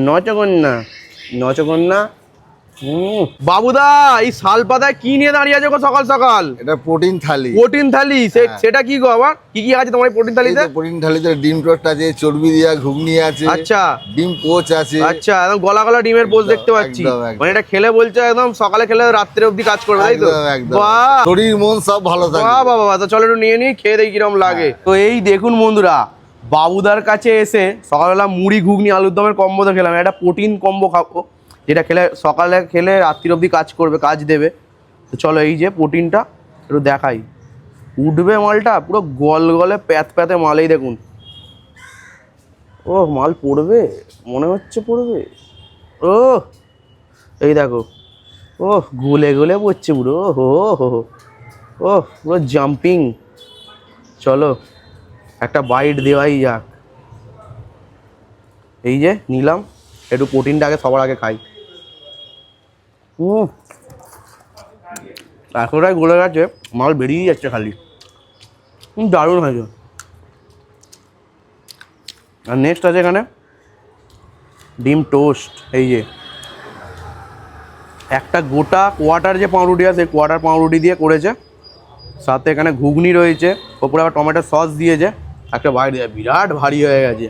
নচকন্যা নচকন্যা। বাবুদা এই শাল পাতায় কি নিয়ে দাঁড়িয়ে আছে গো সকাল সকাল? এটা প্রোটিন থালি। প্রোটিন থালি? সেটা কি গো আবার? কি কি আছে তোমার এই প্রোটিন থালিতে? প্রোটিন থালিতে ডিম টোস্ট আছে, চর্বি দেওয়া ঘুগনি আছে, আচ্ছা ডিম পোচ আছে। আচ্ছা, একদম গলা গলা ডিমের পোচ দেখতে পাচ্ছি। মানে এটা খেলে বলছে একদম সকালে খেলে রাত্রে অবধি কাজ করবে, তাই তো? বাহ, শরীর মন সব ভালো থাকে। বাহ বাবা, তো চলো একটু নিয়ে নিই, খেয়ে দেখি কিরকম লাগে। তো এই দেখুন বন্ধুরা, বাবুদার কাছে এসে সকালবেলা মুড়ি ঘুগনি আলুর দমের কম্বো তো খেলাম, একটা প্রোটিন কম্বো খাবো, যেটা খেলে সকালে খেলে রাত্রির অবধি কাজ করবে, কাজ দেবে। তো চলো এই যে প্রোটিনটা একটু দেখাই, উঠবে মালটা পুরো গল গলে প্যাত প্যাতে মাল। এই দেখুন, ও মাল পড়বে, মনে হচ্ছে পড়বে। ও এই দেখো, ও গুলে গুলে পড়ছে পুরো, হো হো হো, ও পুরো জাম্পিং। চলো একটা বাইট দেওয়াই যাক। এই যে নিলাম, একটু প্রোটিনটা আগে সবার আগে খাই। এতটাই গলে গেছে, মাল বেরিয়ে যাচ্ছে খালি, দারুণ হয়েছে। আর নেক্সট আছে এখানে ডিম টোস্ট। এই যে একটা গোটা কোয়াটার যে পাউরুটি আছে, কোয়াটার পাউরুটি দিয়ে করেছে, সাথে এখানে ঘুগনি রয়েছে, ওপরে আবার টমেটো সস দিয়েছে। একটা বাইরে বিরাট ভারী হয়ে গেছে।